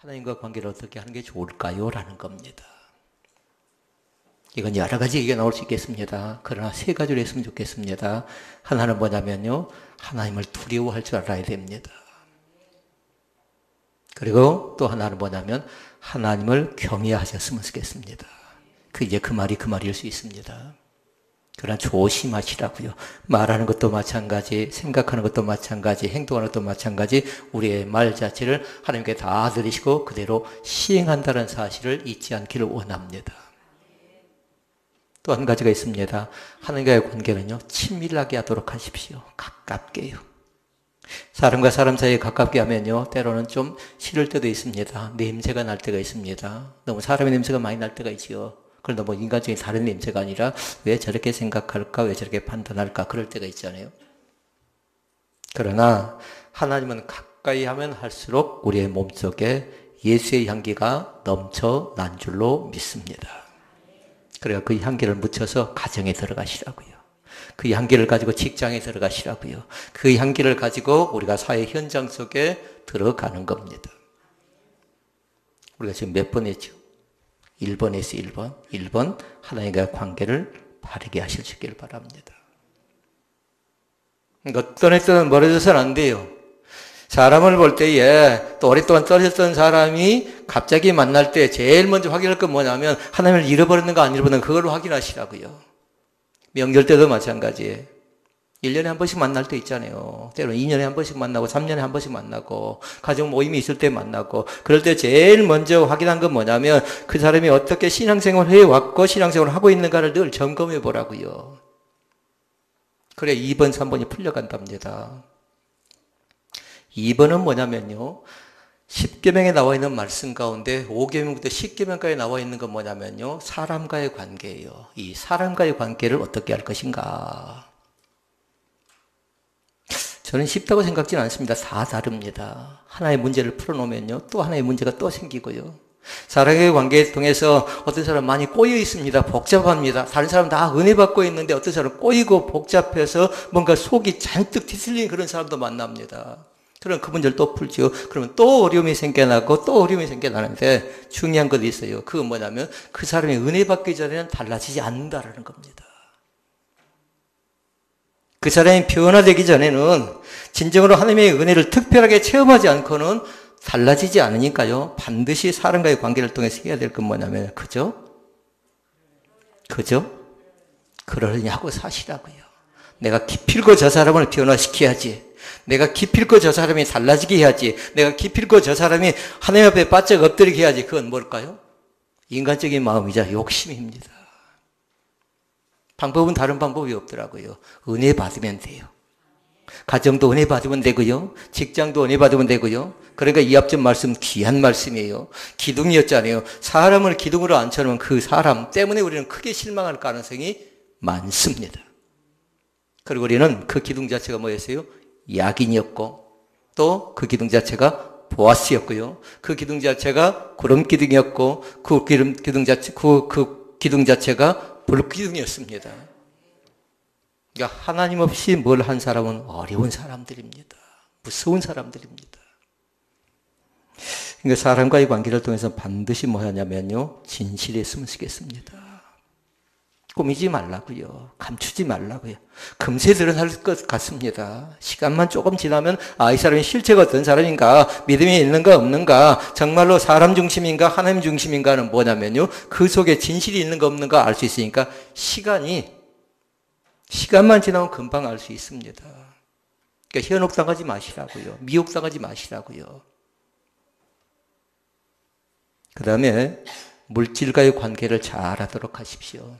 하나님과 관계를 어떻게 하는 게 좋을까요? 라는 겁니다. 이건 여러 가지 얘기가 나올 수 있겠습니다. 그러나 세 가지로 했으면 좋겠습니다. 하나는 뭐냐면요, 하나님을 두려워할 줄 알아야 됩니다. 그리고 또 하나는 뭐냐면 하나님을 경외하셨으면 좋겠습니다. 이제 그 말일 수 있습니다. 그러나 조심하시라고요. 말하는 것도 마찬가지, 생각하는 것도 마찬가지, 행동하는 것도 마찬가지, 우리의 말 자체를 하나님께 다 드리시고 그대로 시행한다는 사실을 잊지 않기를 원합니다. 또 한 가지가 있습니다. 하나님과의 관계는요, 친밀하게 하도록 하십시오. 가깝게요. 사람과 사람 사이에 가깝게 하면요, 때로는 좀 싫을 때도 있습니다. 냄새가 날 때가 있습니다. 너무 사람의 냄새가 많이 날 때가 있지요. 그걸 너무 인간적인 다른 냄새가 아니라 왜 저렇게 생각할까, 왜 저렇게 판단할까, 그럴 때가 있잖아요. 그러나 하나님은 가까이 하면 할수록 우리의 몸속에 예수의 향기가 넘쳐난 줄로 믿습니다. 그래서 그 향기를 묻혀서 가정에 들어가시라고요. 그 향기를 가지고 직장에 들어가시라고요. 그 향기를 가지고 우리가 사회 현장 속에 들어가는 겁니다. 우리가 지금 몇 번 했죠? 1번 했어요, 1번. 1번, 하나님과의 관계를 바르게 하실 수 있기를 바랍니다. 어떤 애들은 멀어져서는 안 돼요. 사람을 볼 때에 또 오랫동안 떨어졌던 사람이 갑자기 만날 때 제일 먼저 확인할 건 뭐냐면 하나님을 잃어버렸는가 안 잃어버렸는가 그걸로 확인하시라고요. 명절 때도 마찬가지예요. 1년에 한 번씩 만날 때 있잖아요. 때로는 2년에 한 번씩 만나고 3년에 한 번씩 만나고 가족 모임이 있을 때 만나고 그럴 때 제일 먼저 확인한 건 뭐냐면 그 사람이 어떻게 신앙생활을 해왔고 신앙생활을 하고 있는가를 늘 점검해 보라고요. 그래 2번, 3번이 풀려간답니다. 2번은 뭐냐면요. 10계명에 나와 있는 말씀 가운데 5계명부터 10계명까지 나와 있는 건 뭐냐면요. 사람과의 관계예요. 이 사람과의 관계를 어떻게 할 것인가. 저는 쉽다고 생각지는 않습니다. 다 다릅니다. 하나의 문제를 풀어놓으면요. 또 하나의 문제가 또 생기고요. 사람과의 관계를 통해서 어떤 사람 많이 꼬여 있습니다. 복잡합니다. 다른 사람 다 은혜 받고 있는데 어떤 사람 꼬이고 복잡해서 뭔가 속이 잔뜩 뒤틀리는 그런 사람도 만납니다. 그럼 그 문제를 또 풀죠. 그러면 또 어려움이 생겨나고 또 어려움이 생겨나는데 중요한 것이 있어요. 그건 뭐냐면 그 사람이 은혜 받기 전에는 달라지지 않는다라는 겁니다. 그 사람이 변화되기 전에는 진정으로 하나님의 은혜를 특별하게 체험하지 않고는 달라지지 않으니까요. 반드시 사람과의 관계를 통해서 해야 될 건 뭐냐면 그죠? 그러려냐고 사시라고요. 내가 기필코 저 사람을 변화시켜야지. 내가 기필코 저 사람이 달라지게 해야지. 내가 기필코 저 사람이 하나님 앞에 바짝 엎드리게 해야지. 그건 뭘까요? 인간적인 마음이자 욕심입니다. 방법은 다른 방법이 없더라고요. 은혜 받으면 돼요. 가정도 은혜 받으면 되고요. 직장도 은혜 받으면 되고요. 그러니까 이 앞전 말씀 귀한 말씀이에요. 기둥이었잖아요. 사람을 기둥으로 앉혀놓으면 그 사람 때문에 우리는 크게 실망할 가능성이 많습니다. 그리고 우리는 그 기둥 자체가 뭐였어요? 야긴이었고 또 그 기둥 자체가 보아스였고요. 그 기둥 자체가 구름 기둥이었고 그 기둥 자체가 불 기둥이었습니다. 그러니까 하나님 없이 뭘 한 사람은 어려운 사람들입니다. 무서운 사람들입니다. 그러니까 사람과의 관계를 통해서 반드시 뭐 하냐면요. 진실에 숨으시겠습니다. 꾸미지 말라고요. 감추지 말라고요. 금세 드러날 것 같습니다. 시간만 조금 지나면 이 사람이 실체가 어떤 사람인가, 믿음이 있는가 없는가, 정말로 사람 중심인가 하나님 중심인가는 뭐냐면요. 그 속에 진실이 있는가 없는가 알 수 있으니까 시간만 지나면 금방 알 수 있습니다. 그러니까 현혹당하지 마시라고요. 미혹당하지 마시라고요. 그 다음에 물질과의 관계를 잘 하도록 하십시오.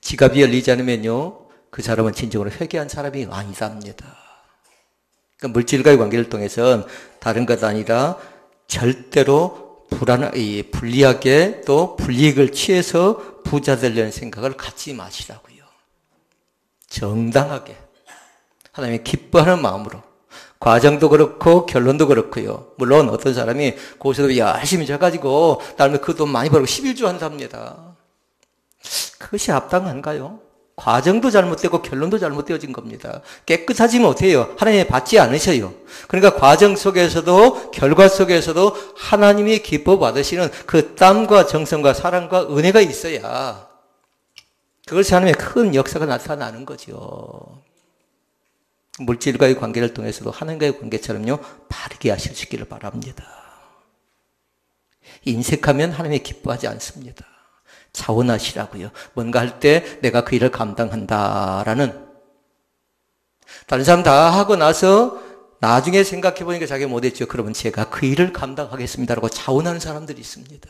지갑이 열리지 않으면요, 그 사람은 진정으로 회개한 사람이 아니답니다. 그러니까 물질과의 관계를 통해서는 다른 것 아니라 절대로 불리하게 또 불이익을 취해서 부자 되려는 생각을 갖지 마시라고요. 정당하게 하나님이 기뻐하는 마음으로 과정도 그렇고 결론도 그렇고요. 물론 어떤 사람이 거기서도 열심히 져가지고 나름대로 그 돈 많이 벌고 11조 한답니다. 그것이 합당한가요? 과정도 잘못되고 결론도 잘못되어진 겁니다. 깨끗하지 못해요. 하나님이 받지 않으셔요. 그러니까 과정 속에서도 결과 속에서도 하나님이 기뻐 받으시는 그 땀과 정성과 사랑과 은혜가 있어야 그것이 하나님의 큰 역사가 나타나는 거죠. 물질과의 관계를 통해서도 하나님과의 관계처럼요 바르게 하실 수 있기를 바랍니다. 인색하면 하나님이 기뻐하지 않습니다. 자원하시라고요. 뭔가 할 때 내가 그 일을 감당한다라는, 다른 사람 다 하고 나서 나중에 생각해 보니까 자기가 못했죠. 그러면 제가 그 일을 감당하겠습니다라고 자원하는 사람들이 있습니다.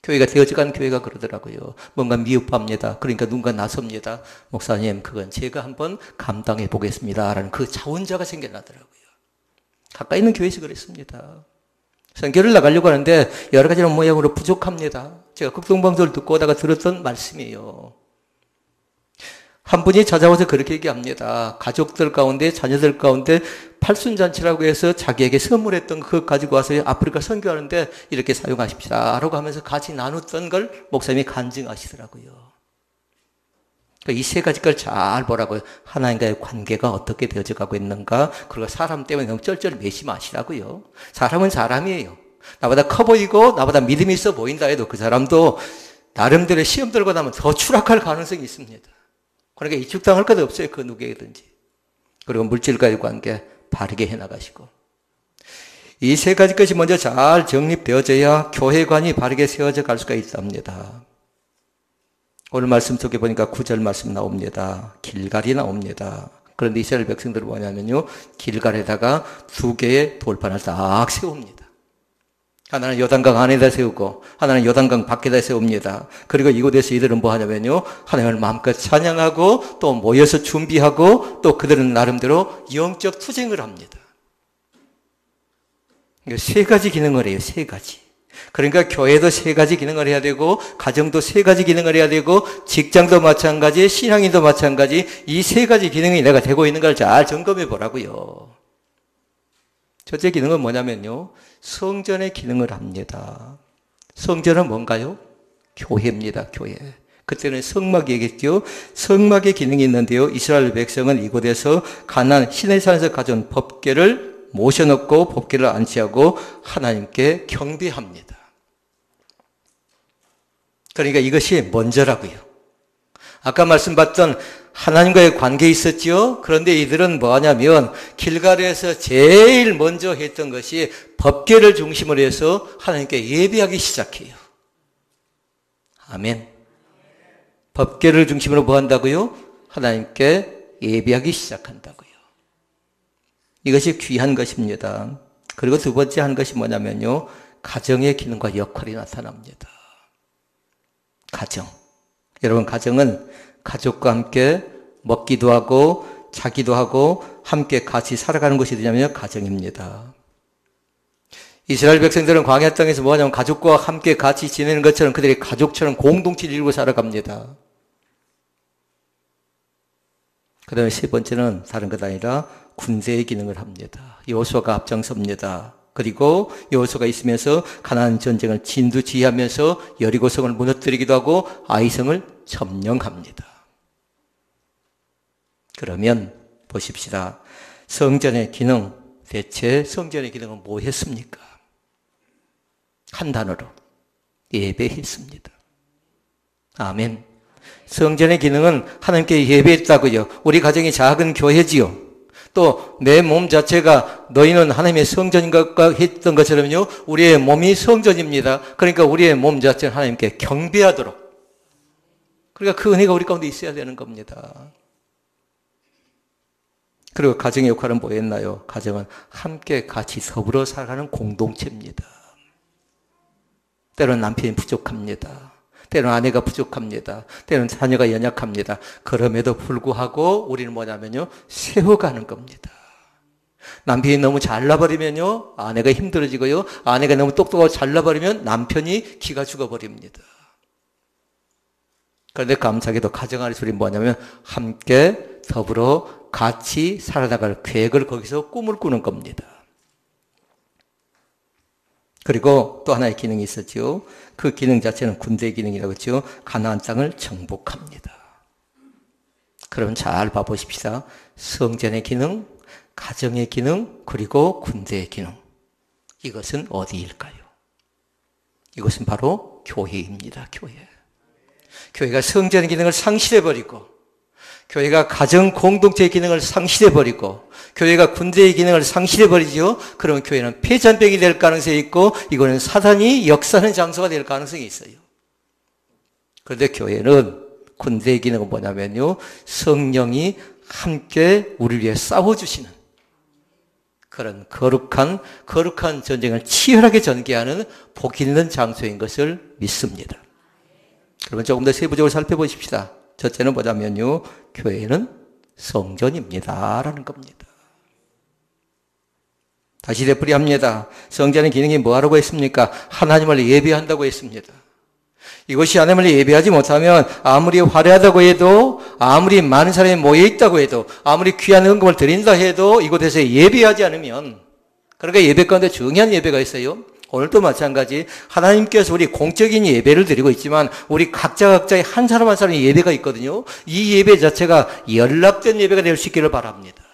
교회가 되어져가는 교회가 그러더라고요. 뭔가 미흡합니다. 그러니까 누군가 나섭니다. 목사님, 그건 제가 한번 감당해 보겠습니다라는 그 자원자가 생겨나더라고요. 가까이 있는 교회에서 그랬습니다. 선교를 나가려고 하는데 여러 가지 모양으로 부족합니다. 제가 극동방송을 듣고 오다가 들었던 말씀이에요. 한 분이 찾아와서 그렇게 얘기합니다. 가족들 가운데, 자녀들 가운데 팔순잔치라고 해서 자기에게 선물했던 그거 가지고 와서 아프리카 선교하는데 이렇게 사용하십시다 라고 하면서 같이 나눴던 걸 목사님이 간증하시더라고요. 이 세 가지 걸 잘 보라고요. 하나님과의 관계가 어떻게 되어져 가고 있는가. 그리고 사람 때문에 너무 쩔쩔 매시 마시라고요. 사람은 사람이에요. 나보다 커 보이고 나보다 믿음이 있어 보인다 해도 그 사람도 나름대로 시험 들고 나면 더 추락할 가능성이 있습니다. 그러니까 이축당할 것 없어요. 그 누구에든지. 그리고 물질과의 관계 바르게 해나가시고. 이 세 가지 것이 먼저 잘 정립되어져야 교회관이 바르게 세워져 갈 수가 있답니다. 오늘 말씀 속에 보니까 9절 말씀 나옵니다. 길갈이 나옵니다. 그런데 이스라엘 백성들은 뭐냐면요, 길갈에다가 두 개의 돌판을 딱 세웁니다. 하나는 요단강 안에다 세우고 하나는 요단강 밖에다 세웁니다. 그리고 이곳에서 이들은 뭐 하냐면요, 하나님을 마음껏 찬양하고 또 모여서 준비하고 또 그들은 나름대로 영적 투쟁을 합니다. 세 가지 기능을 해요. 세 가지. 그러니까 교회도 세 가지 기능을 해야 되고 가정도 세 가지 기능을 해야 되고 직장도 마찬가지, 신앙인도 마찬가지. 이 세 가지 기능이 내가 되고 있는 걸 잘 점검해 보라고요. 첫째 기능은 뭐냐면요, 성전의 기능을 합니다. 성전은 뭔가요? 교회입니다. 교회. 그때는 성막이 얘기했죠. 성막의 기능이 있는데요, 이스라엘 백성은 이곳에서 가나안 시내산에서 가져온 법궤를 모셔놓고 법궤를 안치하고 하나님께 경배합니다. 그러니까 이것이 먼저라고요. 아까 말씀봤던 하나님과의 관계에 있었죠. 그런데 이들은 뭐하냐면 길갈에서 제일 먼저 했던 것이 법궤를 중심으로 해서 하나님께 예배하기 시작해요. 아멘. 법궤를 중심으로 뭐 한다고요? 하나님께 예배하기 시작한다고요. 이것이 귀한 것입니다. 그리고 두 번째 한 것이 뭐냐면요, 가정의 기능과 역할이 나타납니다. 가정. 여러분, 가정은 가족과 함께 먹기도 하고 자기도 하고 함께 같이 살아가는 것이 되냐면요, 가정입니다. 이스라엘 백성들은 광야 땅에서 뭐하냐면 가족과 함께 같이 지내는 것처럼 그들이 가족처럼 공동체를 이루고 살아갑니다. 그 다음에 세 번째는 다른 것 아니라 군대의 기능을 합니다. 여호수아가 앞장섭니다. 그리고 여호수아가 있으면서 가나안 전쟁을 진두지휘하면서 여리고성을 무너뜨리기도 하고 아이성을 점령합니다. 그러면 보십시다. 성전의 기능, 대체 성전의 기능은 뭐 했습니까? 한 단어로 예배했습니다. 아멘. 성전의 기능은 하나님께 예배했다고요. 우리 가정이 작은 교회지요. 또 내 몸 자체가 너희는 하나님의 성전인가 했던 것처럼요, 우리의 몸이 성전입니다. 그러니까 우리의 몸 자체는 하나님께 경배하도록, 그러니까 그 은혜가 우리 가운데 있어야 되는 겁니다. 그리고 가정의 역할은 뭐였나요? 가정은 함께 같이 더불어 살아가는 공동체입니다. 때로는 남편이 부족합니다. 때로는 아내가 부족합니다. 때로는 자녀가 연약합니다. 그럼에도 불구하고 우리는 뭐냐면요, 세워가는 겁니다. 남편이 너무 잘나버리면요, 아내가 힘들어지고요, 아내가 너무 똑똑하고 잘나버리면 남편이 기가 죽어버립니다. 그런데 감사하게도 가정 안에서 우리는 뭐냐면 함께 더불어 같이 살아나갈 계획을 거기서 꿈을 꾸는 겁니다. 그리고 또 하나의 기능이 있었죠. 그 기능 자체는 군대 기능이라고 했죠. 가나안 땅을 정복합니다. 그럼 잘 봐보십시다. 성전의 기능, 가정의 기능, 그리고 군대의 기능. 이것은 어디일까요? 이것은 바로 교회입니다. 교회. 교회가 성전의 기능을 상실해버리고, 교회가 가정 공동체의 기능을 상실해버리고, 교회가 군대의 기능을 상실해버리죠. 그러면 교회는 폐잔병이 될 가능성이 있고, 이거는 사단이 역사하는 장소가 될 가능성이 있어요. 그런데 교회는 군대의 기능은 뭐냐면요, 성령이 함께 우리를 위해 싸워주시는 그런 거룩한 전쟁을 치열하게 전개하는 복 있는 장소인 것을 믿습니다. 그러면 조금 더 세부적으로 살펴보십시다. 첫째는 뭐냐면요, 교회는 성전입니다 라는 겁니다. 다시 되풀이합니다. 성전의 기능이 뭐하라고 했습니까? 하나님을 예배한다고 했습니다. 이것이 하나님을 예배하지 못하면 아무리 화려하다고 해도, 아무리 많은 사람이 모여있다고 해도, 아무리 귀한 헌금을 드린다 해도 이곳에서 예배하지 않으면, 그러니까 예배 가운데 중요한 예배가 있어요. 오늘도 마찬가지 하나님께서 우리 공적인 예배를 드리고 있지만 우리 각자의 한 사람 한 사람의 예배가 있거든요. 이 예배 자체가 연락된 예배가 될 수 있기를 바랍니다.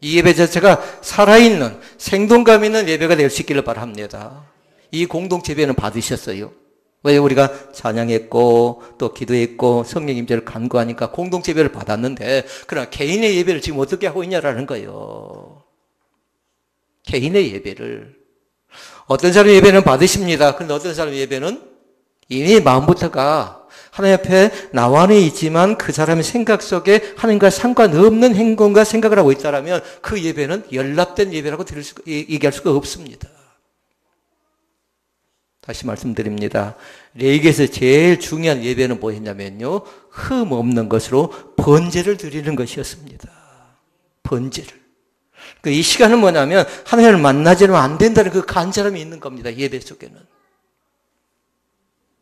이 예배 자체가 살아있는 생동감 있는 예배가 될 수 있기를 바랍니다. 이 공동체 예배는 받으셨어요. 왜? 우리가 찬양했고 또 기도했고 성령 임재를 간구하니까 공동체 예배를 받았는데, 그러나 개인의 예배를 지금 어떻게 하고 있냐라는 거예요. 개인의 예배를. 어떤 사람의 예배는 받으십니다. 그런데 어떤 사람의 예배는 이미 마음부터가 하나님 앞에 나와는 있지만 그 사람의 생각 속에 하나님과 상관없는 행동과 생각을 하고 있다면 그 예배는 연락된 예배라고 얘기할 수가 없습니다. 다시 말씀드립니다. 레위기에서 제일 중요한 예배는 뭐였냐면요, 흠 없는 것으로 번제를 드리는 것이었습니다. 번제를. 이 시간은 뭐냐면 하나님을 만나지 않으면 안 된다는 그 간절함이 있는 겁니다. 예배 속에는.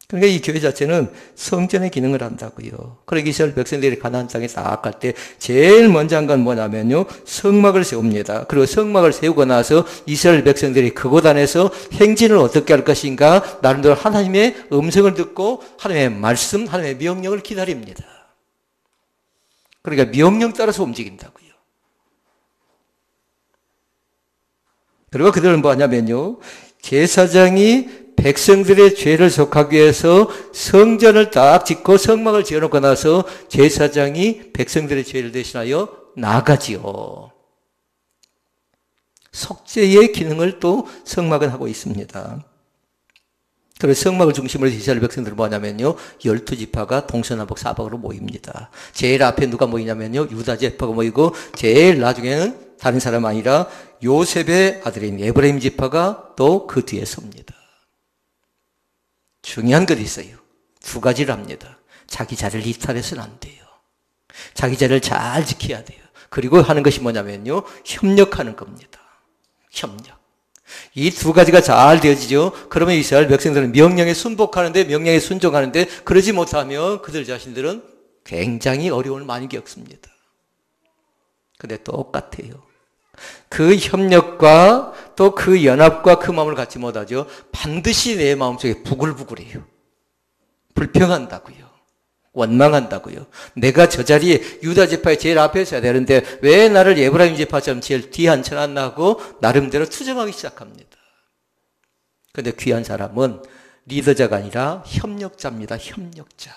그러니까 이 교회 자체는 성전의 기능을 한다고요. 그러니까 이스라엘 백성들이 가나안 땅에 딱 갈 때 제일 먼저 한 건 뭐냐면요, 성막을 세웁니다. 그리고 성막을 세우고 나서 이스라엘 백성들이 그곳 안에서 행진을 어떻게 할 것인가, 나름대로 하나님의 음성을 듣고 하나님의 말씀, 하나님의 명령을 기다립니다. 그러니까 명령 따라서 움직인다고요. 그리고 그들은 뭐 하냐면요, 제사장이 백성들의 죄를 속하기 위해서 성전을 딱 짓고 성막을 지어놓고 나서 제사장이 백성들의 죄를 대신하여 나가지요. 속죄의 기능을 또 성막은 하고 있습니다. 그래서 성막을 중심으로 이스라엘 백성들은 뭐냐면요, 12지파가 동서남북 사방으로 모입니다. 제일 앞에 누가 모이냐면요, 유다 지파가 모이고, 제일 나중에는 다른 사람 아니라 요셉의 아들인 에브라임 지파가 또 그 뒤에 섭니다. 중요한 것이 있어요. 두 가지를 합니다. 자기 자리를 이탈해서는 안 돼요. 자기 자리를 잘 지켜야 돼요. 그리고 하는 것이 뭐냐면요, 협력하는 겁니다. 협력. 이 두 가지가 잘 되어지죠. 그러면 이스라엘 백성들은 명령에 순복하는데, 명령에 순종하는데, 그러지 못하면 그들 자신들은 굉장히 어려움을 많이 겪습니다. 근데 똑같아요. 그 협력과 또 그 연합과 그 마음을 갖지 못하죠. 반드시 내 마음속에 부글부글해요. 불평한다고요. 원망한다고요. 내가 저 자리에 유다 지파의 제일 앞에 있어야 되는데 왜 나를 에브라임 지파처럼 제일 뒤에 앉혀놨나고 나름대로 투정하기 시작합니다. 그런데 귀한 사람은 리더자가 아니라 협력자입니다. 협력자.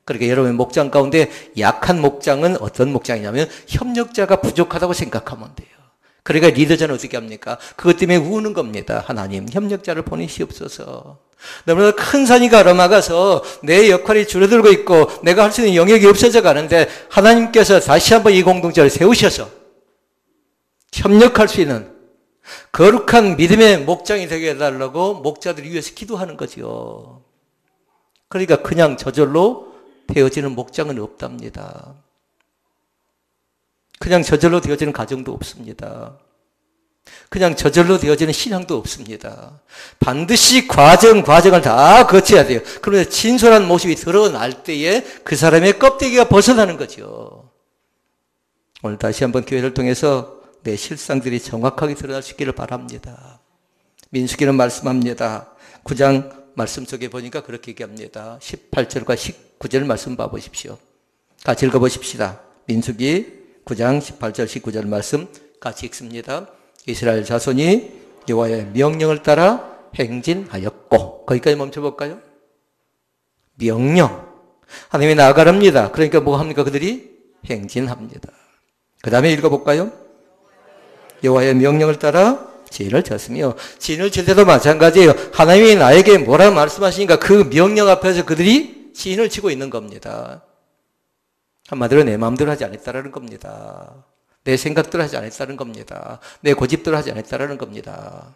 그러니까 여러분 목장 가운데 약한 목장은 어떤 목장이냐면 협력자가 부족하다고 생각하면 돼요. 그러니까 리더자는 어떻게 합니까? 그것 때문에 우는 겁니다. 하나님, 협력자를 보내시옵소서. 너무나 큰 산이 가로막아서 내 역할이 줄어들고 있고 내가 할 수 있는 영역이 없어져 가는데 하나님께서 다시 한번 이 공동체를 세우셔서 협력할 수 있는 거룩한 믿음의 목장이 되게 해달라고 목자들을 위해서 기도하는 거죠. 그러니까 그냥 저절로 되어지는 목장은 없답니다. 그냥 저절로 되어지는 가정도 없습니다. 그냥 저절로 되어지는 신앙도 없습니다. 반드시 과정을 다 거쳐야 돼요. 그러면 진솔한 모습이 드러날 때에 그 사람의 껍데기가 벗어나는 거죠. 오늘 다시 한번 교회를 통해서 내 실상들이 정확하게 드러날 수 있기를 바랍니다. 민수기는 말씀합니다. 9장 말씀 속에 보니까 그렇게 얘기합니다. 18절과 19절 말씀 봐보십시오. 같이 읽어보십시다. 민수기 9장 18절 19절 말씀 같이 읽습니다. 이스라엘 자손이 여호와의 명령을 따라 행진하였고, 거기까지 멈춰볼까요? 명령. 하나님이 나아가랍니다. 그러니까 뭐 합니까? 그들이 행진합니다. 그 다음에 읽어볼까요? 여호와의 명령을 따라 진을 쳤으며, 진을 칠 때도 마찬가지예요. 하나님이 나에게 뭐라 말씀하시니까 그 명령 앞에서 그들이 진을 치고 있는 겁니다. 한마디로 내 마음대로 하지 않았다라는 겁니다. 내 생각대로 하지 않았다는 겁니다. 내 고집대로 하지 않았다라는 겁니다.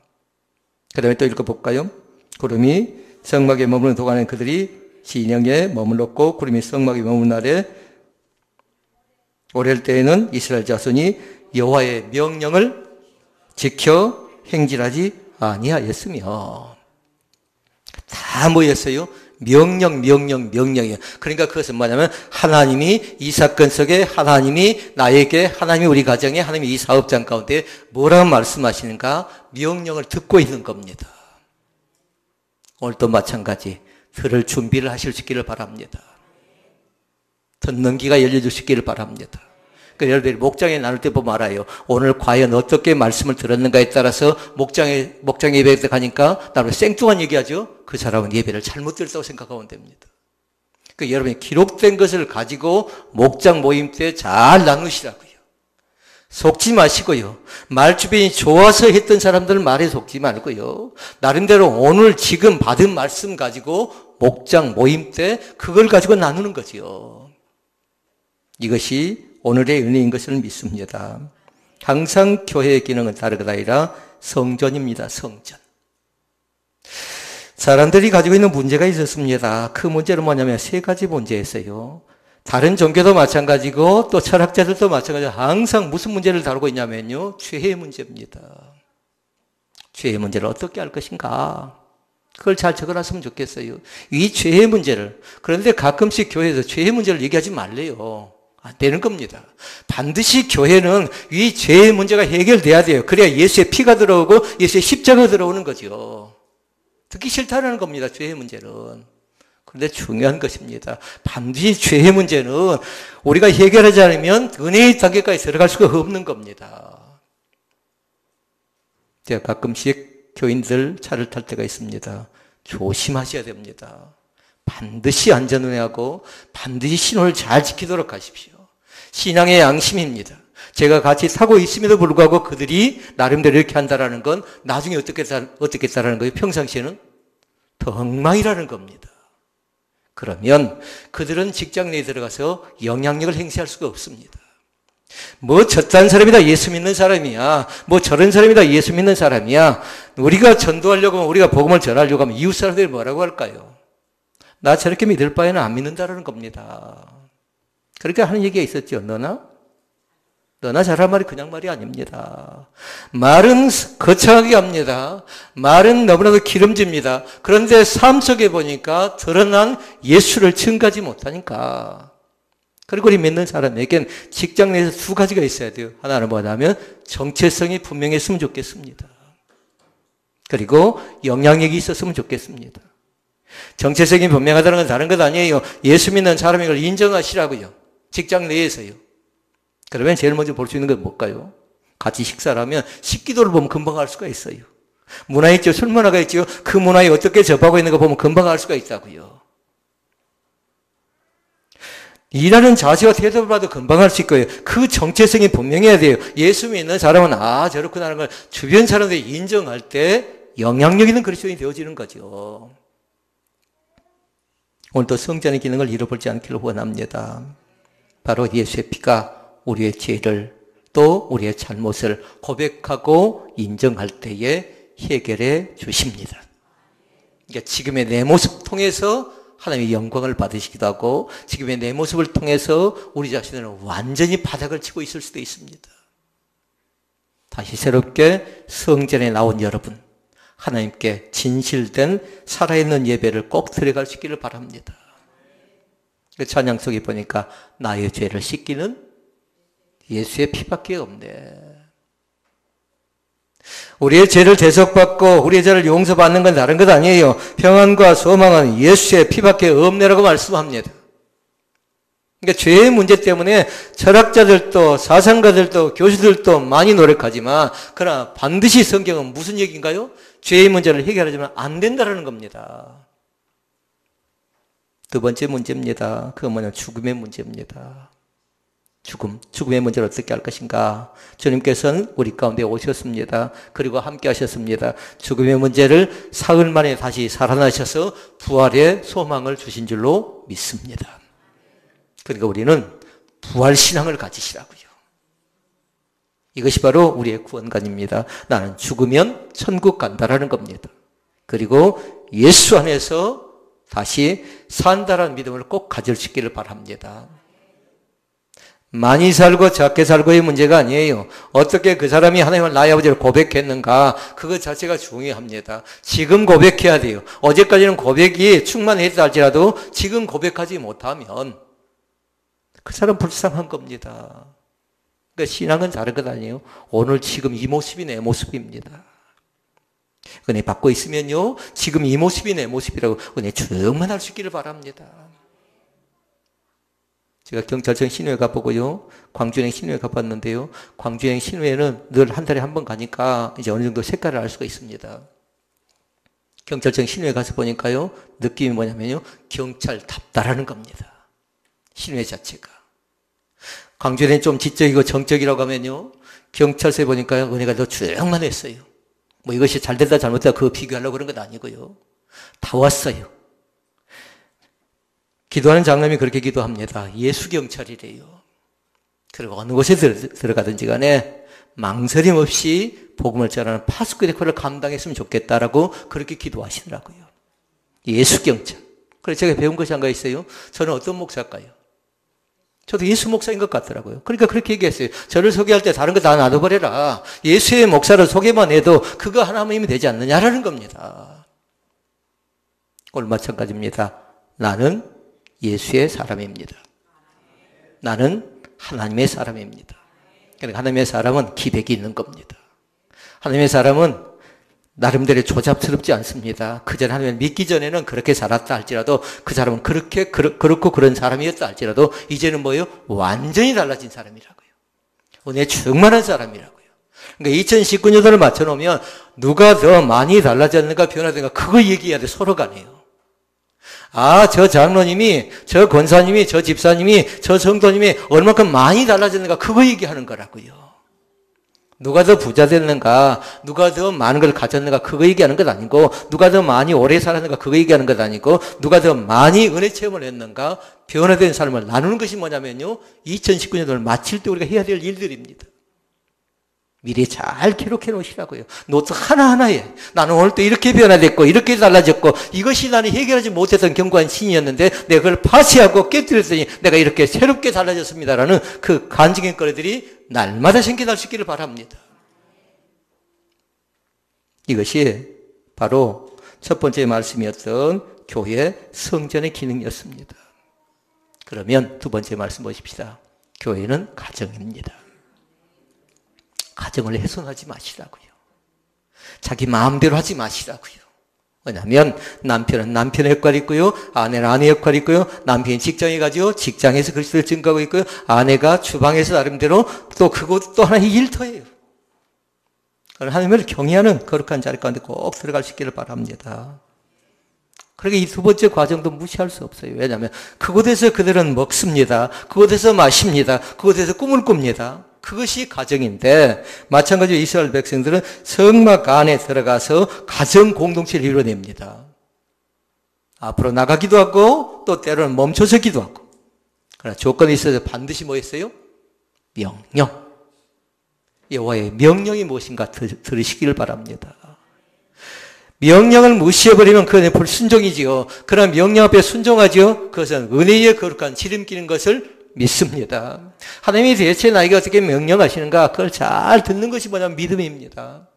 그 다음에 또 읽어볼까요? 구름이 성막에 머무는 동안에 그들이 진영에 머물렀고, 구름이 성막에 머무는 날에 오렐 때에는 이스라엘 자손이 여호와의 명령을 지켜 행진하지 아니하였으며. 다 뭐였어요? 명령이에요. 그러니까 그것은 뭐냐면 하나님이 이 사건 속에 하나님이 나에게, 하나님이 우리 가정에, 하나님이 이 사업장 가운데 뭐라고 말씀하시는가 명령을 듣고 있는 겁니다. 오늘도 마찬가지 들을 준비를 하실 수 있기를 바랍니다. 듣는 귀가 열려주시기를 바랍니다. 그러니까 여러분들이 목장에 나눌 때 보면 알아요. 오늘 과연 어떻게 말씀을 들었는가에 따라서 목장에 예배 가니까 나를 생뚱한 얘기하죠. 그 사람은 예배를 잘못 들었다고 생각하면 됩니다. 그러니까 여러분이 기록된 것을 가지고 목장 모임 때 잘 나누시라고요. 속지 마시고요. 말 주변이 좋아서 했던 사람들 말에 속지 말고요. 나름대로 오늘 지금 받은 말씀 가지고 목장 모임 때 그걸 가지고 나누는 거지요. 이것이 오늘의 은혜인 것을 믿습니다. 항상 교회의 기능은 다른 것 아니라 성전입니다. 성전. 사람들이 가지고 있는 문제가 있었습니다. 그 문제는 뭐냐면 세 가지 문제였어요. 다른 종교도 마찬가지고 또 철학자들도 마찬가지로 항상 무슨 문제를 다루고 있냐면요. 죄의 문제입니다. 죄의 문제를 어떻게 할 것인가. 그걸 잘 적어놨으면 좋겠어요. 이 죄의 문제를. 그런데 가끔씩 교회에서 죄의 문제를 얘기하지 말래요. 안 되는 겁니다. 반드시 교회는 이 죄의 문제가 해결돼야 돼요. 그래야 예수의 피가 들어오고 예수의 십자가가 들어오는 거죠. 듣기 싫다는 겁니다. 죄의 문제는. 그런데 중요한 것입니다. 반드시 죄의 문제는 우리가 해결하지 않으면 은혜의 단계까지 들어갈 수가 없는 겁니다. 제가 가끔씩 교인들 차를 탈 때가 있습니다. 조심하셔야 됩니다. 반드시 안전운행하고 반드시 신호를 잘 지키도록 하십시오. 신앙의 양심입니다. 제가 같이 타고 있음에도 불구하고 그들이 나름대로 이렇게 한다라는 건 나중에 어떻게 했다라는 거예요? 평상시에는 더 엉망이라는 겁니다. 그러면 그들은 직장 내에 들어가서 영향력을 행사할 수가 없습니다. 뭐 저딴 사람이다 예수 믿는 사람이야. 뭐 저런 사람이다 예수 믿는 사람이야. 우리가 전도하려고 하면, 우리가 복음을 전하려고 하면 이웃 사람들이 뭐라고 할까요? 나 저렇게 믿을 바에는 안 믿는다라는 겁니다. 그렇게 하는 얘기가 있었죠. 너나 잘한 말이 그냥 말이 아닙니다. 말은 거창하게 합니다. 말은 너무나도 기름집니다. 그런데 삶 속에 보니까 드러난 예수를 증거하지 못하니까. 그리고 우리 믿는 사람에겐 직장 내에서 두 가지가 있어야 돼요. 하나는 뭐냐면 정체성이 분명했으면 좋겠습니다. 그리고 영향력이 있었으면 좋겠습니다. 정체성이 분명하다는 건 다른 것 아니에요. 예수 믿는 사람인 걸 인정하시라고요. 직장 내에서요. 그러면 제일 먼저 볼 수 있는 건 뭘까요? 같이 식사를 하면 식기도를 보면 금방 알 수가 있어요. 문화 있죠. 술 문화가 있죠. 그 문화에 어떻게 접하고 있는 거 보면 금방 알 수가 있다고요. 일하는 자세와 태도를 봐도 금방 알 수 있고요. 그 정체성이 분명해야 돼요. 예수 믿는 사람은 저렇구나 하는 걸 주변 사람들이 인정할 때 영향력 있는 그리스도인이 되어지는 거죠. 오늘도 성전의 기능을 잃어버리지 않기를 원합니다. 바로 예수의 피가 우리의 죄를 또 우리의 잘못을 고백하고 인정할 때에 해결해 주십니다. 그러니까 지금의 내 모습 통해서 하나님의 영광을 받으시기도 하고 지금의 내 모습을 통해서 우리 자신은 완전히 바닥을 치고 있을 수도 있습니다. 다시 새롭게 성전에 나온 여러분, 하나님께 진실된 살아있는 예배를 꼭 드려갈 수 있기를 바랍니다. 찬양 속에 보니까 나의 죄를 씻기는 예수의 피밖에 없네. 우리의 죄를 대속받고 우리의 죄를 용서받는 건 다른 것 아니에요. 평안과 소망은 예수의 피밖에 없네라고 말씀합니다. 그러니까 죄의 문제 때문에 철학자들도 사상가들도 교수들도 많이 노력하지만 그러나 반드시 성경은 무슨 얘기인가요? 죄의 문제를 해결하지만 안 된다는 겁니다. 두 번째 문제입니다. 그건 뭐냐면 죽음의 문제입니다. 죽음의 문제를 어떻게 할 것인가? 주님께서는 우리 가운데 오셨습니다. 그리고 함께 하셨습니다. 죽음의 문제를 사흘 만에 다시 살아나셔서 부활의 소망을 주신 줄로 믿습니다. 그러니까 우리는 부활신앙을 가지시라고요. 이것이 바로 우리의 구원관입니다. 나는 죽으면 천국 간다라는 겁니다. 그리고 예수 안에서 다시 산다라는 믿음을 꼭 가지시기를 바랍니다. 많이 살고 작게 살고의 문제가 아니에요. 어떻게 그 사람이 하나님을 나의 아버지를 고백했는가, 그것 자체가 중요합니다. 지금 고백해야 돼요. 어제까지는 고백이 충만했다 할지라도 지금 고백하지 못하면 그 사람 불쌍한 겁니다. 그러니까 신앙은 다른 것 아니에요. 오늘 지금 이 모습이 내 모습입니다. 은혜 받고 있으면요, 지금 이 모습이 내 모습이라고 은혜 충만할 수 있기를 바랍니다. 제가 경찰청 신회 가보고요, 광주행 신회 가봤는데요, 광주행 신회는 늘 한 달에 한 번 가니까 이제 어느 정도 색깔을 알 수가 있습니다. 경찰청 신회 가서 보니까요, 느낌이 뭐냐면요, 경찰답다라는 겁니다. 신회 자체가. 광주에는 좀 지적이고 정적이라고 하면요, 경찰서에 보니까요, 은혜가 더 충만했어요. 뭐 이것이 잘 됐다 잘못됐다 그거 비교하려고 그런 건 아니고요. 다 왔어요. 기도하는 장로님이 그렇게 기도합니다. 예수 경찰이래요. 그리고 어느 곳에 들어가든지 간에 망설임 없이 복음을 전하는 파수꾼의 역할을 감당했으면 좋겠다라고 그렇게 기도하시더라고요. 예수 경찰. 그래서 제가 배운 것이 한가 있어요. 저는 어떤 목사일까요? 저도 예수 목사인 것 같더라고요. 그러니까 그렇게 얘기했어요. 저를 소개할 때 다른 거 다 놔둬버려라. 예수의 목사를 소개만 해도 그거 하나님이 되지 않느냐라는 겁니다. 오늘 마찬가지입니다. 나는 예수의 사람입니다. 나는 하나님의 사람입니다. 그러니까 하나님의 사람은 기백이 있는 겁니다. 하나님의 사람은 나름대로 조잡스럽지 않습니다. 그전 하나님을 믿기 전에는 그렇게 살았다 할지라도 그 사람은 그렇고 그런 사람이었다 할지라도 이제는 뭐예요? 완전히 달라진 사람이라고요. 은혜 충만한 사람이라고요. 그러니까 2019년도를 맞춰놓으면 누가 더 많이 달라졌는가 변화된가 그거 얘기해야 돼. 서로 간에요. 아, 저 장로님이, 저 권사님이, 저 집사님이, 저 성도님이 얼마큼 많이 달라졌는가 그거 얘기하는 거라고요. 누가 더 부자 됐는가, 누가 더 많은 걸 가졌는가 그거 얘기하는 것 아니고, 누가 더 많이 오래 살았는가 그거 얘기하는 것 아니고, 누가 더 많이 은혜 체험을 했는가 변화된 삶을 나누는 것이 뭐냐면요, 2019년도를 마칠 때 우리가 해야 될 일들입니다. 미리 잘 기록해 놓으시라고요. 노트 하나하나에 나는 오늘 또 이렇게 변화됐고 이렇게 달라졌고 이것이 나는 해결하지 못했던 견고한 신이었는데 내가 그걸 파쇄하고 깨뜨렸더니 내가 이렇게 새롭게 달라졌습니다라는 그 간증의 거리들이 날마다 생겨날 수 있기를 바랍니다. 이것이 바로 첫 번째 말씀이었던 교회 성전의 기능이었습니다. 그러면 두 번째 말씀 보십시다. 교회는 가정입니다. 가정을 훼손하지 마시라고요. 자기 마음대로 하지 마시라고요. 왜냐하면 남편은 남편의 역할이 있고요. 아내는 아내의 역할이 있고요. 남편이 직장에 가죠. 직장에서 그리스도를 증거하고 있고요. 아내가 주방에서 나름대로 또 그것도 하나의 일터예요. 하나님을 경외하는 거룩한 자리 가운데 꼭 들어갈 수 있기를 바랍니다. 그러니까 이 두 번째 과정도 무시할 수 없어요. 왜냐하면 그곳에서 그들은 먹습니다. 그곳에서 마십니다. 그곳에서 꿈을 꿉니다. 그것이 가정인데 마찬가지로 이스라엘 백성들은 성막 안에 들어가서 가정 공동체를 이루어냅니다. 앞으로 나가기도 하고 또 때로는 멈춰서 기도하고. 그러나 조건이 있어서 반드시 뭐 했어요? 명령. 여호와의 명령이 무엇인가 들으시기를 바랍니다. 명령을 무시해버리면 그것은 불순종이지요. 그러나 명령 앞에 순종하지요. 그것은 은혜의 거룩한 지름길인 것을 믿습니다. 하나님이 대체 나에게 어떻게 명령하시는가 그걸 잘 듣는 것이 뭐냐면 믿음입니다.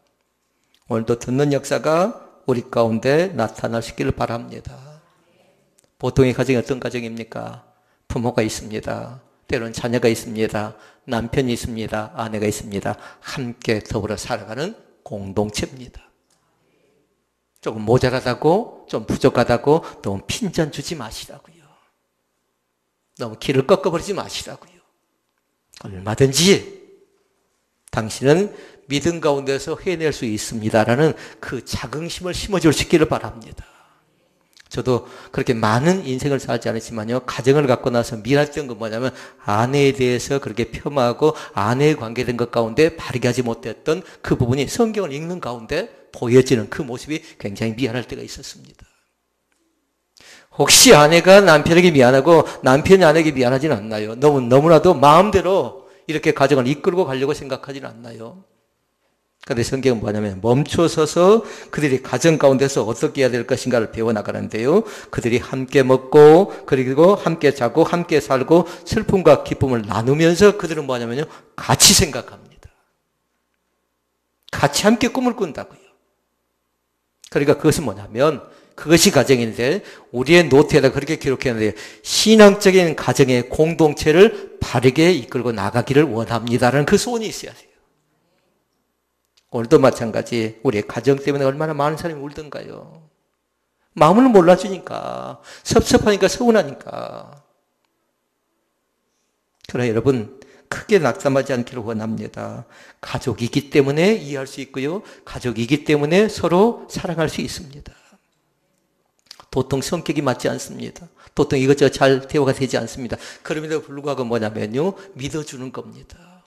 오늘도 듣는 역사가 우리 가운데 나타날 수 있기를 바랍니다. 보통의 가정이 어떤 가정입니까? 부모가 있습니다. 때로는 자녀가 있습니다. 남편이 있습니다. 아내가 있습니다. 함께 더불어 살아가는 공동체입니다. 조금 모자라다고 좀 부족하다고 너무 핀잔 주지 마시라고요. 너무 길을 꺾어버리지 마시라고요. 얼마든지 당신은 믿음 가운데서 해낼 수 있습니다라는 그 자긍심을 심어줄 수 있기를 바랍니다. 저도 그렇게 많은 인생을 살지 않았지만요, 가정을 갖고 나서 미안했던 건 뭐냐면 아내에 대해서 그렇게 폄하하고 아내에 관계된 것 가운데 바르게 하지 못했던 그 부분이 성경을 읽는 가운데 보여지는 그 모습이 굉장히 미안할 때가 있었습니다. 혹시 아내가 남편에게 미안하고 남편이 아내에게 미안하진 않나요? 너무나도 마음대로 이렇게 가정을 이끌고 가려고 생각하지는 않나요? 그런데 성경은 뭐냐면 멈춰서서 그들이 가정 가운데서 어떻게 해야 될 것인가를 배워나가는데요. 그들이 함께 먹고 그리고 함께 자고 함께 살고 슬픔과 기쁨을 나누면서 그들은 뭐냐면요, 같이 생각합니다. 같이 함께 꿈을 꾼다고요. 그러니까 그것은 뭐냐면 그것이 가정인데 우리의 노트에다 그렇게 기록했는데 신앙적인 가정의 공동체를 바르게 이끌고 나가기를 원합니다라는 그 소원이 있어야 돼요. 오늘도 마찬가지 우리의 가정 때문에 얼마나 많은 사람이 울던가요. 마음을 몰라주니까, 섭섭하니까, 서운하니까. 그러나 여러분 크게 낙담하지 않기를 원합니다. 가족이기 때문에 이해할 수 있고요, 가족이기 때문에 서로 사랑할 수 있습니다. 도통 성격이 맞지 않습니다. 도통 이것저것 잘 대화가 되지 않습니다. 그럼에도 불구하고 뭐냐면요, 믿어주는 겁니다.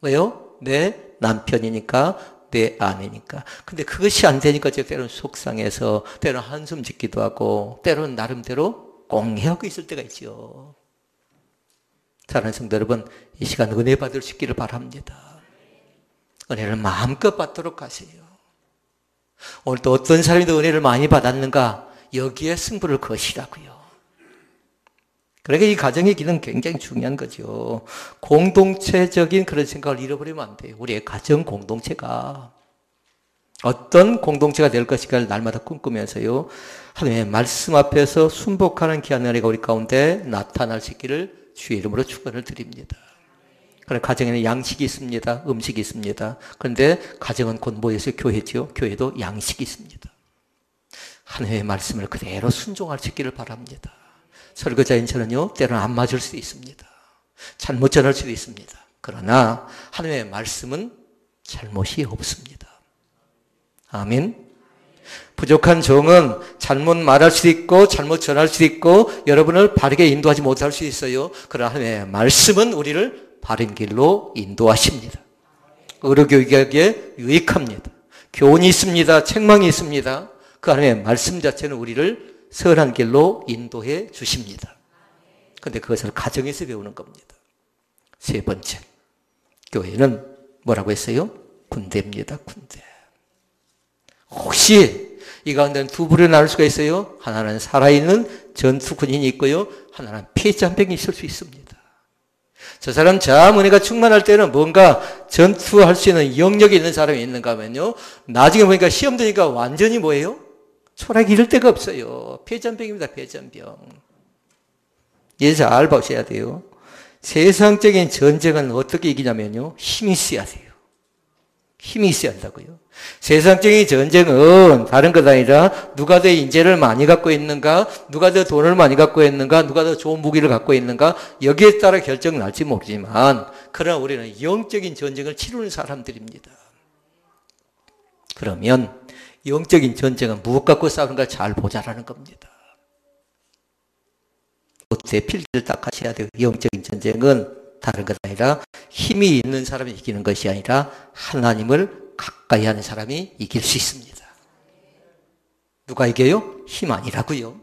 왜요? 내 남편이니까, 내 아내니까. 근데 그것이 안 되니까 제가 때로는 속상해서, 때로는 한숨 짓기도 하고, 때로는 나름대로 꽁해하고 있을 때가 있죠. 사랑하는 성도 여러분, 이 시간 은혜 받을 수 있기를 바랍니다. 은혜를 마음껏 받도록 하세요. 오늘 또 어떤 사람이 더 은혜를 많이 받았는가? 여기에 승부를 거시라고요. 그러니까 이 가정의 길은 굉장히 중요한 거죠. 공동체적인 그런 생각을 잃어버리면 안 돼요. 우리의 가정 공동체가 어떤 공동체가 될 것인가를 날마다 꿈꾸면서요, 하나님의 말씀 앞에서 순복하는 귀한 은혜가 우리 가운데 나타날 수 있기를 주의 이름으로 축원을 드립니다. 그러나 가정에는 양식이 있습니다. 음식이 있습니다. 그런데 가정은 곧 뭐였어요? 교회죠. 교회도 양식이 있습니다. 하나님의 말씀을 그대로 순종할 수 있기를 바랍니다. 설교자인 저는요, 때로는 안 맞을 수도 있습니다. 잘못 전할 수도 있습니다. 그러나 하나님의 말씀은 잘못이 없습니다. 아멘. 부족한 종은 잘못 말할 수도 있고 잘못 전할 수도 있고 여러분을 바르게 인도하지 못할 수 있어요. 그러나 하나님의 말씀은 우리를 바른 길로 인도하십니다. 의료교육에 유익합니다. 교훈이 있습니다. 책망이 있습니다. 그 하나님의 말씀 자체는 우리를 선한 길로 인도해 주십니다. 그런데 그것을 가정에서 배우는 겁니다. 세 번째, 교회는 뭐라고 했어요? 군대입니다. 군대. 혹시 이 가운데는 두 부류로 나눌 수가 있어요. 하나는 살아있는 전투 군인이 있고요, 하나는 피해잔병이 있을 수 있습니다. 저 사람 참 은혜가 충만할 때는 뭔가 전투할 수 있는 영역이 있는 사람이 있는가 하면요, 나중에 보니까 시험 드니까 완전히 뭐예요? 초라하게 이럴 데가 없어요. 폐전병입니다. 폐전병. 이제 잘 보셔야 돼요. 세상적인 전쟁은 어떻게 이기냐면요, 힘이 있어야 돼요. 힘이 있어야 한다고요. 세상적인 전쟁은 다른 것 아니라 누가 더 인재를 많이 갖고 있는가, 누가 더 돈을 많이 갖고 있는가, 누가 더 좋은 무기를 갖고 있는가, 여기에 따라 결정날지 모르지만 그러나 우리는 영적인 전쟁을 치르는 사람들입니다. 그러면 영적인 전쟁은 무엇 갖고 싸우는가 잘 보자라는 겁니다. 어때? 필기를 딱 하셔야 돼요. 영적인 전쟁은 다른 것 아니라 힘이 있는 사람이 이기는 것이 아니라 하나님을 가까이 하는 사람이 이길 수 있습니다. 누가 이겨요? 힘 아니라고요.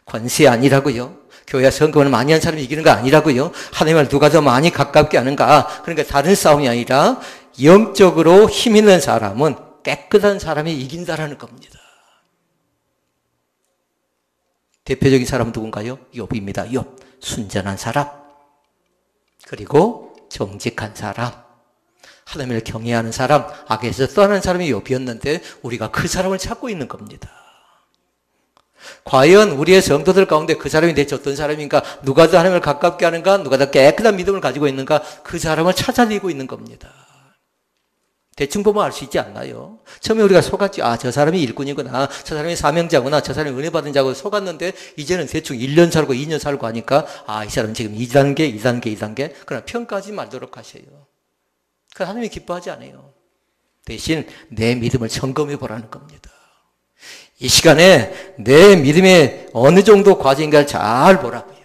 권세 아니라고요. 교회 성금을 많이 한 사람이 이기는 거 아니라고요. 하나님을 누가 더 많이 가깝게 하는가. 그러니까 다른 싸움이 아니라 영적으로 힘 있는 사람은 깨끗한 사람이 이긴다라는 겁니다. 대표적인 사람은 누군가요? 욥입니다. 욥. 순전한 사람. 그리고 정직한 사람. 하나님을 경외하는 사람. 악에서 떠난 사람이 욥이었는데 우리가 그 사람을 찾고 있는 겁니다. 과연 우리의 성도들 가운데 그 사람이 대체 어떤 사람인가? 누가 더 하나님을 가깝게 하는가? 누가 더 깨끗한 믿음을 가지고 있는가? 그 사람을 찾아내고 있는 겁니다. 대충 보면 알 수 있지 않나요? 처음에 우리가 속았지. 아, 저 사람이 일꾼이구나. 저 사람이 사명자구나. 저 사람이 은혜 받은 자고 속았는데 이제는 대충 1년 살고 2년 살고 하니까 아, 이 사람은 지금 2단계, 2단계, 2단계. 그러나 평가하지 말도록 하셔요. 그 하나님이 기뻐하지 않아요. 대신 내 믿음을 점검해 보라는 겁니다. 이 시간에 내 믿음의 어느 정도 과정인가를 잘 보라고요.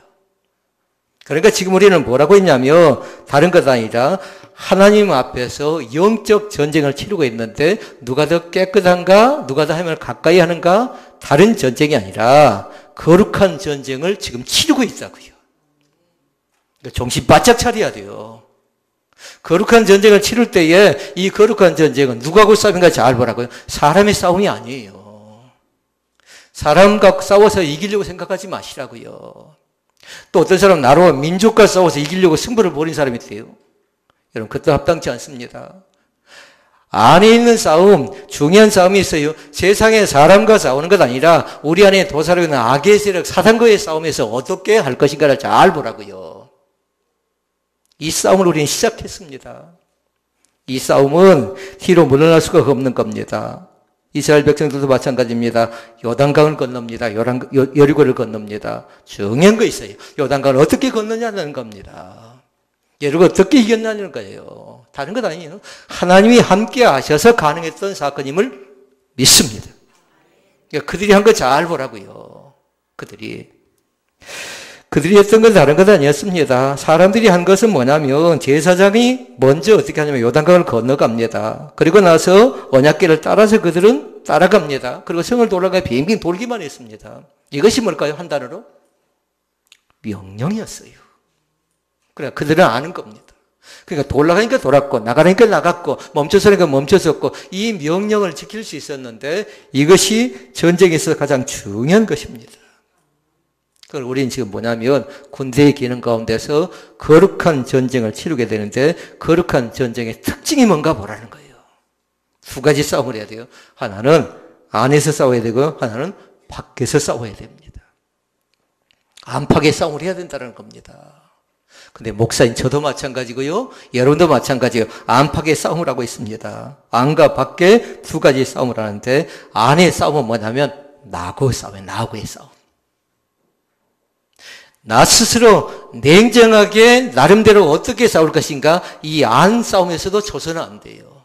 그러니까 지금 우리는 뭐라고 했냐면 다른 것 아니라 하나님 앞에서 영적 전쟁을 치르고 있는데 누가 더 깨끗한가? 누가 더 하나님을 가까이 하는가? 다른 전쟁이 아니라 거룩한 전쟁을 지금 치르고 있다고요. 그러니까 정신 바짝 차려야 돼요. 거룩한 전쟁을 치를 때에 이 거룩한 전쟁은 누구하고 싸움인가 잘 보라고요. 사람의 싸움이 아니에요. 사람과 싸워서 이기려고 생각하지 마시라고요. 또 어떤 사람 나로 민족과 싸워서 이기려고 승부를 벌인 사람이 있어요. 여러분 그것도 합당치 않습니다. 안에 있는 싸움, 중요한 싸움이 있어요. 세상의 사람과 싸우는 것 아니라 우리 안에 도사로 있는 악의 세력, 사단과의 싸움에서 어떻게 할 것인가를 잘 보라고요. 이 싸움을 우리는 시작했습니다. 이 싸움은 뒤로 물러날 수가 없는 겁니다. 이스라엘 백성들도 마찬가지입니다. 요단강을 건넙니다. 여리고를 건넙니다. 중요한 거 있어요. 요단강을 어떻게 건너냐는 겁니다. 여리고 어떻게 이겼냐는 거예요. 다른 것 아니에요. 하나님이 함께 하셔서 가능했던 사건임을 믿습니다. 그러니까 그들이 한 거 잘 보라고요. 그들이 했던 건 다른 것 아니었습니다. 사람들이 한 것은 뭐냐면 제사장이 먼저 어떻게 하냐면 요단강을 건너갑니다. 그리고 나서 언약궤를 따라서 그들은 따라갑니다. 그리고 성을 돌아가 빙빙 돌기만 했습니다. 이것이 뭘까요? 한 단어로? 명령이었어요. 그러니까 그들은 아는 겁니다. 그러니까 돌아가니까 돌았고 나가니까 나갔고 멈춰서니까 멈춰섰고 이 명령을 지킬 수 있었는데 이것이 전쟁에서 가장 중요한 것입니다. 그걸 우리는 지금 뭐냐면 군대의 기능 가운데서 거룩한 전쟁을 치르게 되는데 거룩한 전쟁의 특징이 뭔가 보라는 거예요. 두 가지 싸움을 해야 돼요. 하나는 안에서 싸워야 되고 하나는 밖에서 싸워야 됩니다. 안팎의 싸움을 해야 된다는 겁니다. 근데 목사인 저도 마찬가지고요. 여러분도 마찬가지예요. 안팎의 싸움을 하고 있습니다. 안과 밖에 두 가지 싸움을 하는데 안의 싸움은 뭐냐면 나하고의 싸움이에요. 나하고의 싸움. 나 스스로 냉정하게 나름대로 어떻게 싸울 것인가 이 안 싸움에서도 져서는 안 돼요.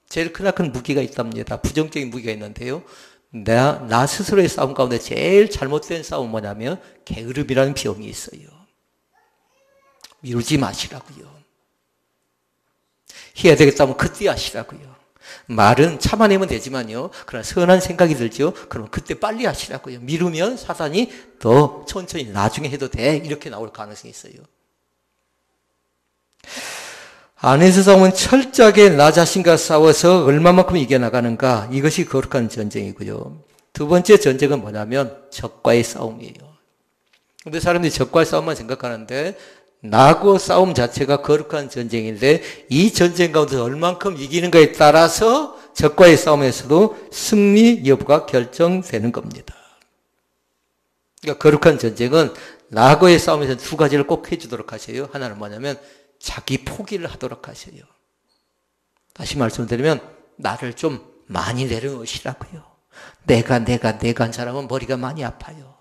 제일 크나큰 무기가 있답니다. 부정적인 무기가 있는데요. 나 스스로의 싸움 가운데 제일 잘못된 싸움은 뭐냐면 게으름이라는 병이 있어요. 미루지 마시라고요. 해야 되겠다면 그때 하시라고요. 말은 참아내면 되지만요. 그러나 선한 생각이 들죠. 그럼 그때 빨리 하시라고요. 미루면 사단이 더 천천히 나중에 해도 돼. 이렇게 나올 가능성이 있어요. 안에서 싸움은 철저하게 나 자신과 싸워서 얼마만큼 이겨나가는가. 이것이 거룩한 전쟁이고요. 두 번째 전쟁은 뭐냐면 적과의 싸움이에요. 근데 사람들이 적과의 싸움만 생각하는데 나하고 싸움 자체가 거룩한 전쟁인데 이 전쟁 가운데서 얼만큼 이기는가에 따라서 적과의 싸움에서도 승리 여부가 결정되는 겁니다. 그러니까 거룩한 전쟁은 나하고의 싸움에서 두 가지를 꼭 해주도록 하세요. 하나는 뭐냐면 자기 포기를 하도록 하세요. 다시 말씀드리면 나를 좀 많이 내려놓으시라고요. 내가 한 사람은 머리가 많이 아파요.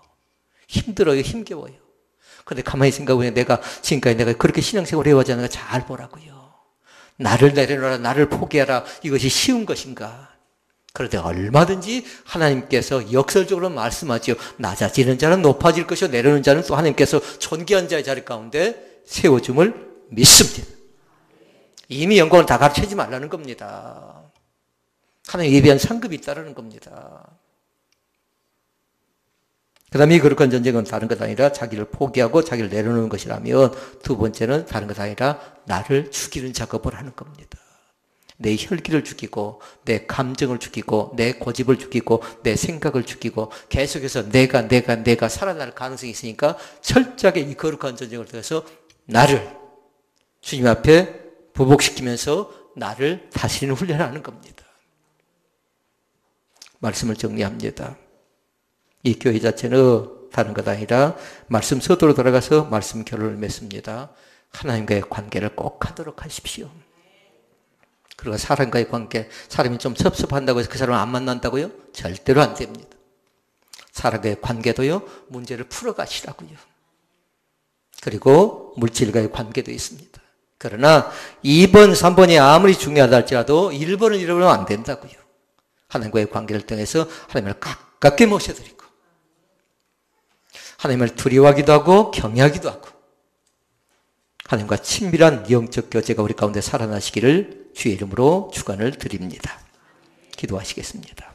힘들어요. 힘겨워요. 근데 가만히 생각해보면 지금까지 내가 그렇게 신앙생활을 해왔지 않은가 잘 보라고요. 나를 내려놔라, 나를 포기하라. 이것이 쉬운 것인가? 그런데 얼마든지 하나님께서 역설적으로 말씀하지요. 낮아지는 자는 높아질 것이요. 내려오는 자는 또 하나님께서 존귀한 자의 자리 가운데 세워줌을 믿습니다. 이미 영광을 다 가르치지 말라는 겁니다. 하나님 예비한 상급이 있다는 겁니다. 그 다음에 이 거룩한 전쟁은 다른 것 아니라 자기를 포기하고 자기를 내려놓는 것이라면 두 번째는 다른 것 아니라 나를 죽이는 작업을 하는 겁니다. 내 혈기를 죽이고 내 감정을 죽이고 내 고집을 죽이고 내 생각을 죽이고 계속해서 내가 살아날 가능성이 있으니까 철저하게 이 거룩한 전쟁을 통해서 나를 주님 앞에 보복시키면서 나를 다스리는 훈련을 하는 겁니다. 말씀을 정리합니다. 이 교회 자체는 다른 것 아니라 말씀 서도로 돌아가서 말씀 결론을 맺습니다. 하나님과의 관계를 꼭 하도록 하십시오. 그리고 사람과의 관계, 사람이 좀 섭섭한다고 해서 그 사람을 안 만난다고요? 절대로 안 됩니다. 사람과의 관계도요, 문제를 풀어가시라고요. 그리고 물질과의 관계도 있습니다. 그러나 2번, 3번이 아무리 중요하다 할지라도 1번을 잃어버리면 안 된다고요. 하나님과의 관계를 통해서 하나님을 가깝게 모셔드리고 하나님을 두려워하기도 하고 경외하기도 하고 하나님과 친밀한 영적 교제가 우리 가운데 살아나시기를 주의 이름으로 축원을 드립니다. 기도하시겠습니다.